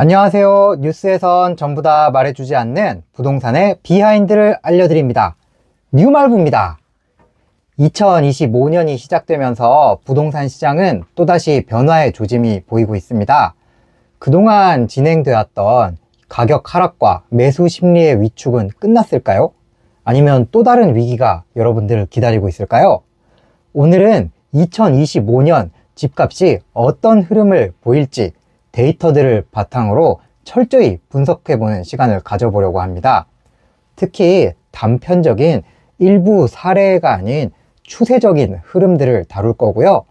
안녕하세요. 뉴스에선 전부 다 말해주지 않는 부동산의 비하인드를 알려드립니다. 뉴말부입니다. 2025년이 시작되면서 부동산 시장은 또다시 변화의 조짐이 보이고 있습니다. 그동안 진행되었던 가격 하락과 매수 심리의 위축은 끝났을까요? 아니면 또 다른 위기가 여러분들을 기다리고 있을까요? 오늘은 2025년 집값이 어떤 흐름을 보일지 데이터들을 바탕으로 철저히 분석해보는 시간을 가져보려고 합니다. 특히 단편적인 일부 사례가 아닌 추세적인 흐름들을 다룰 거고요.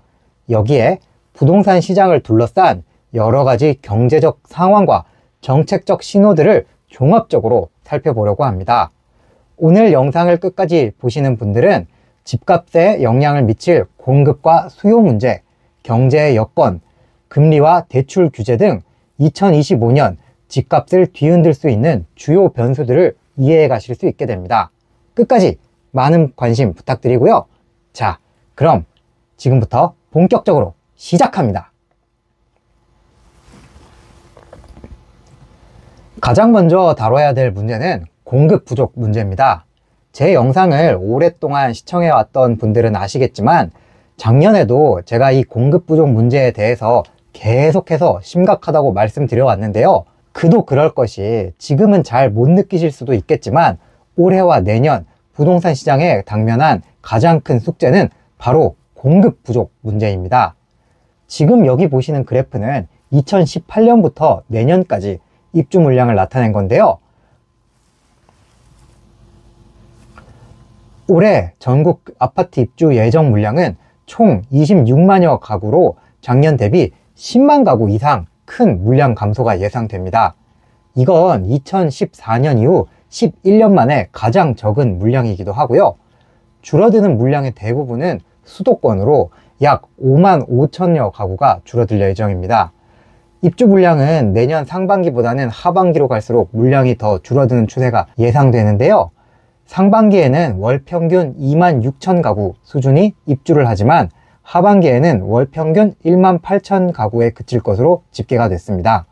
여기에 부동산 시장을 둘러싼 여러 가지 경제적 상황과 정책적 신호들을 종합적으로 살펴보려고 합니다. 오늘 영상을 끝까지 보시는 분들은 집값에 영향을 미칠 공급과 수요 문제, 경제 여건, 금리와 대출 규제 등 2025년 집값을 뒤흔들 수 있는 주요 변수들을 이해해 가실 수 있게 됩니다. 끝까지 많은 관심 부탁드리고요. 자, 그럼 지금부터 본격적으로 시작합니다. 가장 먼저 다뤄야 될 문제는 공급 부족 문제입니다. 제 영상을 오랫동안 시청해왔던 분들은 아시겠지만 작년에도 제가 이 공급 부족 문제에 대해서 계속해서 심각하다고 말씀드려왔는데요. 그도 그럴 것이 지금은 잘 못 느끼실 수도 있겠지만 올해와 내년 부동산 시장에 당면한 가장 큰 숙제는 바로 공급 부족 문제입니다. 지금 여기 보시는 그래프는 2018년부터 내년까지 입주 물량을 나타낸 건데요. 올해 전국 아파트 입주 예정 물량은 총 26만여 가구로 작년 대비 10만 가구 이상 큰 물량 감소가 예상됩니다. 이건 2014년 이후 11년 만에 가장 적은 물량이기도 하고요. 줄어드는 물량의 대부분은 수도권으로 약 5만 5천여 가구가 줄어들 예정입니다. 입주 물량은 내년 상반기보다는 하반기로 갈수록 물량이 더 줄어드는 추세가 예상되는데요. 상반기에는 월 평균 2만 6천 가구 수준이 입주를 하지만 하반기에는 월 평균 1만 8천 가구에 그칠 것으로 집계가 됐습니다.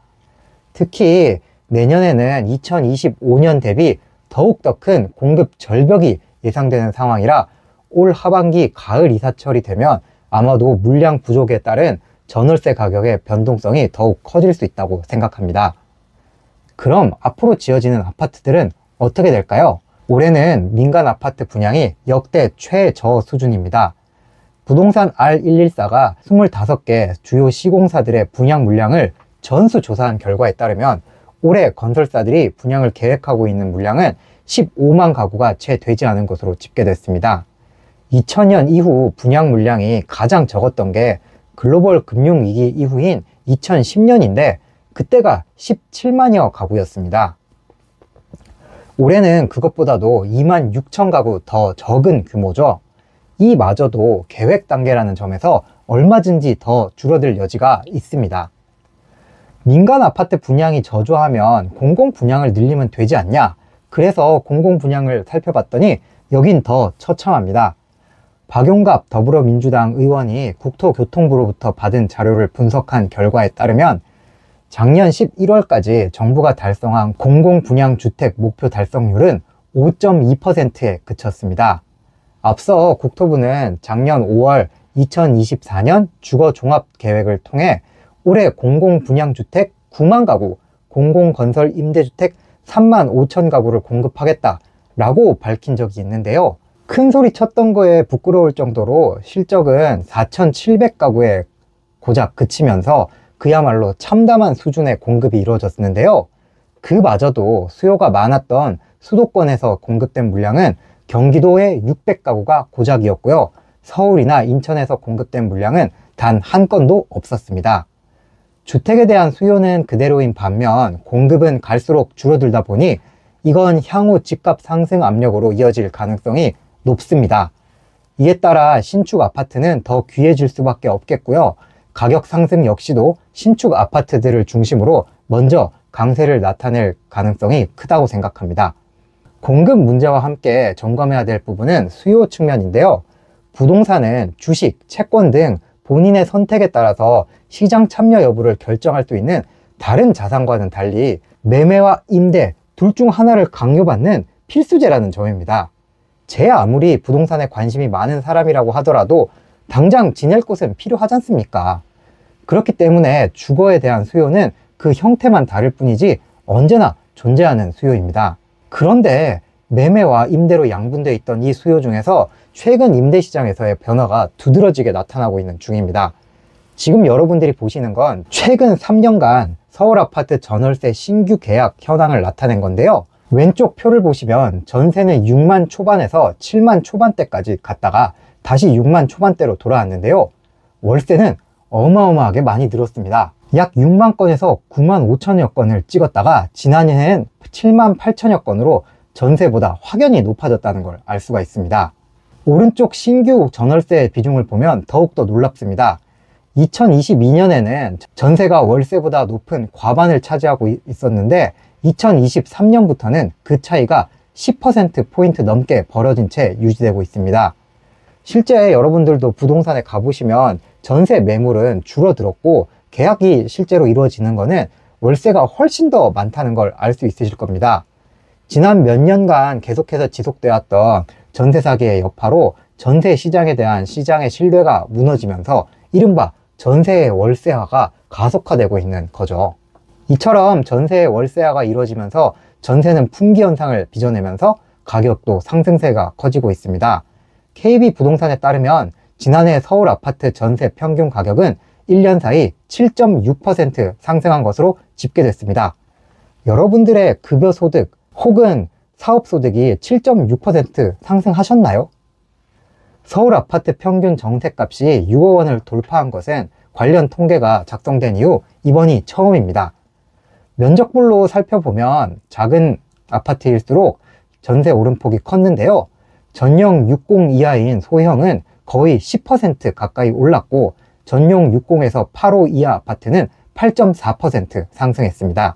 특히 내년에는 2025년 대비 더욱더 큰 공급 절벽이 예상되는 상황이라 올 하반기 가을 이사철이 되면 아마도 물량 부족에 따른 전월세 가격의 변동성이 더욱 커질 수 있다고 생각합니다. 그럼 앞으로 지어지는 아파트들은 어떻게 될까요? 올해는 민간 아파트 분양이 역대 최저 수준입니다. 부동산 R114가 25개 주요 시공사들의 분양 물량을 전수조사한 결과에 따르면 올해 건설사들이 분양을 계획하고 있는 물량은 15만 가구가 채 되지 않은 것으로 집계됐습니다. 2000년 이후 분양 물량이 가장 적었던 게 글로벌 금융위기 이후인 2010년인데 그때가 17만여 가구였습니다. 올해는 그것보다도 2만 6천 가구 더 적은 규모죠. 이마저도 계획 단계라는 점에서 얼마든지 더 줄어들 여지가 있습니다. 민간 아파트 분양이 저조하면 공공 분양을 늘리면 되지 않냐? 그래서 공공 분양을 살펴봤더니 여긴 더 처참합니다. 박용갑 더불어민주당 의원이 국토교통부로부터 받은 자료를 분석한 결과에 따르면 작년 11월까지 정부가 달성한 공공분양주택 목표 달성률은 5.2%에 그쳤습니다. 앞서 국토부는 작년 5월 2024년 주거종합계획을 통해 올해 공공분양주택 9만 가구, 공공건설 임대주택 3만 5천 가구를 공급하겠다라고 밝힌 적이 있는데요. 큰 소리 쳤던 거에 부끄러울 정도로 실적은 4,700가구에 고작 그치면서 그야말로 참담한 수준의 공급이 이루어졌는데요. 그마저도 수요가 많았던 수도권에서 공급된 물량은 경기도의 600가구가 고작이었고요. 서울이나 인천에서 공급된 물량은 단 한 건도 없었습니다. 주택에 대한 수요는 그대로인 반면 공급은 갈수록 줄어들다 보니 이건 향후 집값 상승 압력으로 이어질 가능성이 높습니다. 이에 따라 신축 아파트는 더 귀해질 수밖에 없겠고요. 가격 상승 역시도 신축 아파트들을 중심으로 먼저 강세를 나타낼 가능성이 크다고 생각합니다. 공급 문제와 함께 점검해야 될 부분은 수요 측면인데요. 부동산은 주식, 채권 등 본인의 선택에 따라서 시장 참여 여부를 결정할 수 있는 다른 자산과는 달리 매매와 임대 둘 중 하나를 강요받는 필수제라는 점입니다. 제 아무리 부동산에 관심이 많은 사람이라고 하더라도 당장 지낼 곳은 필요하지 않습니까? 그렇기 때문에 주거에 대한 수요는 그 형태만 다를 뿐이지 언제나 존재하는 수요입니다. 그런데 매매와 임대로 양분되어 있던 이 수요 중에서 최근 임대 시장에서의 변화가 두드러지게 나타나고 있는 중입니다. 지금 여러분들이 보시는 건 최근 3년간 서울 아파트 전월세 신규 계약 현황을 나타낸 건데요. 왼쪽 표를 보시면 전세는 6만 초반에서 7만 초반대까지 갔다가 다시 6만 초반대로 돌아왔는데요. 월세는 어마어마하게 많이 늘었습니다. 약 6만 건에서 9만 5천여 건을 찍었다가 지난해에는 7만 8천여 건으로 전세보다 확연히 높아졌다는 걸 알 수가 있습니다. 오른쪽 신규 전월세 비중을 보면 더욱더 놀랍습니다. 2022년에는 전세가 월세보다 높은 과반을 차지하고 있었는데 2023년부터는 그 차이가 10%포인트 넘게 벌어진 채 유지되고 있습니다. 실제 여러분들도 부동산에 가보시면 전세 매물은 줄어들었고 계약이 실제로 이루어지는 거는 월세가 훨씬 더 많다는 걸 알 수 있으실 겁니다. 지난 몇 년간 계속해서 지속되었던 전세 사기의 여파로 전세 시장에 대한 시장의 신뢰가 무너지면서 이른바 전세의 월세화가 가속화되고 있는 거죠. 이처럼 전세의 월세화가 이루어지면서 전세는 품귀 현상을 빚어내면서 가격도 상승세가 커지고 있습니다. KB부동산에 따르면 지난해 서울 아파트 전세 평균 가격은 1년 사이 7.6% 상승한 것으로 집계됐습니다. 여러분들의 급여소득 혹은 사업소득이 7.6% 상승하셨나요? 서울 아파트 평균 정책값이 6억 원을 돌파한 것은 관련 통계가 작성된 이후 이번이 처음입니다. 면적별로 살펴보면 작은 아파트일수록 전세 오름폭이 컸는데요. 전용 60 이하인 소형은 거의 10% 가까이 올랐고 전용 60에서 8호 이하 아파트는 8.4% 상승했습니다.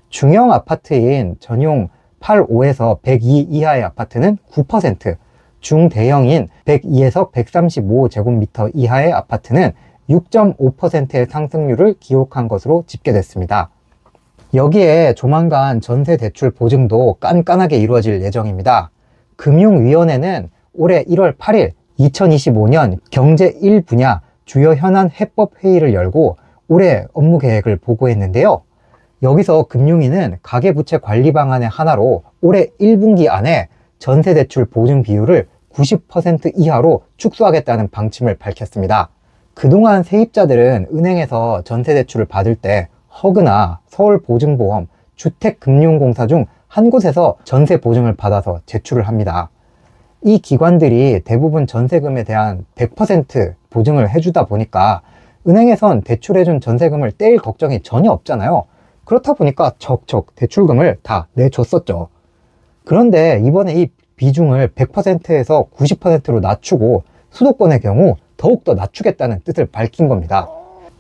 중형 아파트인 전용 85에서 102 이하의 아파트는 9%, 중대형인 102에서 135제곱미터 이하의 아파트는 6.5%의 상승률을 기록한 것으로 집계됐습니다. 여기에 조만간 전세 대출 보증도 깐깐하게 이루어질 예정입니다. 금융위원회는 올해 1월 8일 2025년 경제 1분야 주요 현안 해법 회의를 열고 올해 업무 계획을 보고했는데요. 여기서 금융위는 가계부채 관리 방안의 하나로 올해 1분기 안에 전세대출 보증 비율을 90% 이하로 축소하겠다는 방침을 밝혔습니다. 그동안 세입자들은 은행에서 전세대출을 받을 때 허그나 서울보증보험, 주택금융공사 중 한 곳에서 전세 보증을 받아서 제출을 합니다. 이 기관들이 대부분 전세금에 대한 100% 보증을 해주다 보니까 은행에선 대출해준 전세금을 떼일 걱정이 전혀 없잖아요. 그렇다 보니까 척척 대출금을 다 내줬었죠. 그런데 이번에 이 비중을 100%에서 90%로 낮추고 수도권의 경우 더욱더 낮추겠다는 뜻을 밝힌 겁니다.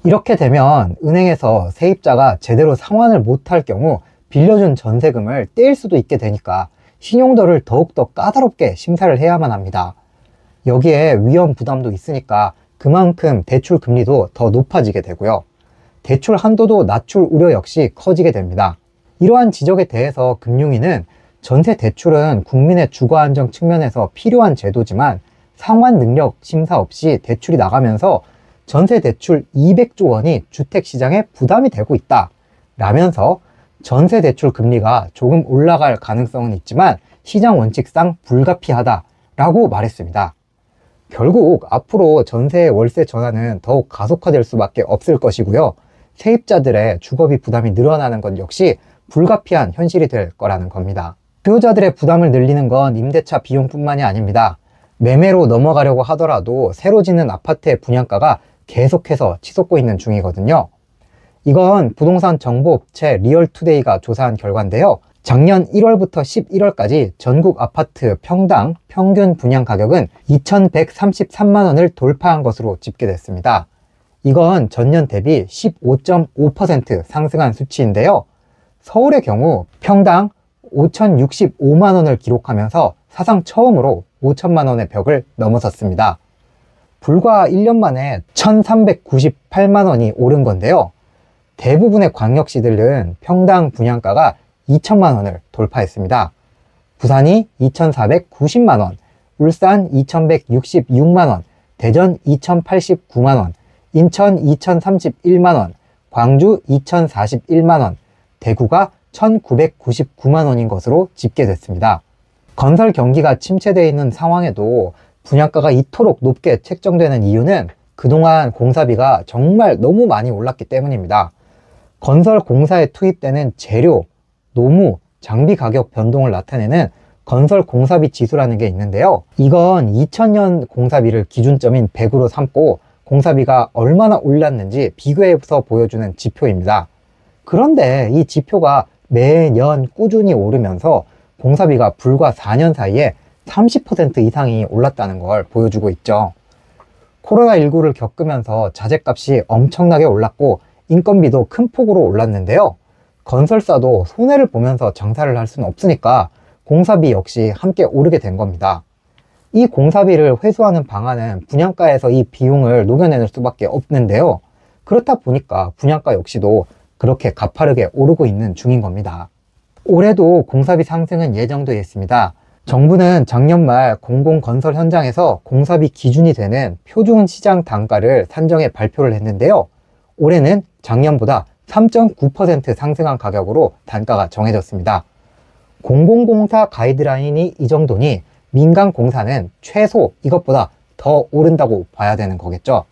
이렇게 되면 은행에서 세입자가 제대로 상환을 못할 경우 빌려준 전세금을 떼일 수도 있게 되니까 신용도를 더욱더 까다롭게 심사를 해야만 합니다. 여기에 위험 부담도 있으니까 그만큼 대출 금리도 더 높아지게 되고요. 대출 한도도 낮출 우려 역시 커지게 됩니다. 이러한 지적에 대해서 금융위는 전세 대출은 국민의 주거 안정 측면에서 필요한 제도지만 상환 능력 심사 없이 대출이 나가면서 전세 대출 200조 원이 주택시장에 부담이 되고 있다 라면서 전세 대출 금리가 조금 올라갈 가능성은 있지만 시장 원칙상 불가피하다 라고 말했습니다. 결국 앞으로 전세 월세 전환은 더욱 가속화될 수밖에 없을 것이고요. 세입자들의 주거비 부담이 늘어나는 것 역시 불가피한 현실이 될 거라는 겁니다. 수요자들의 부담을 늘리는 건 임대차 비용뿐만이 아닙니다. 매매로 넘어가려고 하더라도 새로 짓는 아파트의 분양가가 계속해서 치솟고 있는 중이거든요. 이건 부동산 정보업체 리얼투데이가 조사한 결과인데요. 작년 1월부터 11월까지 전국 아파트 평당 평균 분양 가격은 2,133만 원을 돌파한 것으로 집계됐습니다. 이건 전년 대비 15.5% 상승한 수치인데요. 서울의 경우 평당 5,065만 원을 기록하면서 사상 처음으로 5천만 원의 벽을 넘어섰습니다. 불과 1년 만에 1,398만 원이 오른 건데요. 대부분의 광역시들은 평당 분양가가 2천만 원을 돌파했습니다. 부산이 2,490만 원, 울산 2,166만 원, 대전 2,089만 원, 인천 2,031만 원, 광주 2,041만 원, 대구가 1,999만 원인 것으로 집계됐습니다. 건설 경기가 침체되어 있는 상황에도 분양가가 이토록 높게 책정되는 이유는 그동안 공사비가 정말 너무 많이 올랐기 때문입니다. 건설 공사에 투입되는 재료, 노무, 장비 가격 변동을 나타내는 건설 공사비 지수라는 게 있는데요. 이건 2000년 공사비를 기준점인 100으로 삼고 공사비가 얼마나 올랐는지 비교해서 보여주는 지표입니다. 그런데 이 지표가 매년 꾸준히 오르면서 공사비가 불과 4년 사이에 30% 이상이 올랐다는 걸 보여주고 있죠. 코로나19를 겪으면서 자재값이 엄청나게 올랐고 인건비도 큰 폭으로 올랐는데요. 건설사도 손해를 보면서 장사를 할 수는 없으니까 공사비 역시 함께 오르게 된 겁니다. 이 공사비를 회수하는 방안은 분양가에서 이 비용을 녹여내는 수밖에 없는데요. 그렇다 보니까 분양가 역시도 그렇게 가파르게 오르고 있는 중인 겁니다. 올해도 공사비 상승은 예정되어 있습니다. 정부는 작년 말 공공건설 현장에서 공사비 기준이 되는 표준 시장 단가를 산정해 발표를 했는데요. 올해는 작년보다 3.9% 상승한 가격으로 단가가 정해졌습니다. 공공공사 가이드라인이 이 정도니 민간공사는 최소 이것보다 더 오른다고 봐야 되는 거겠죠.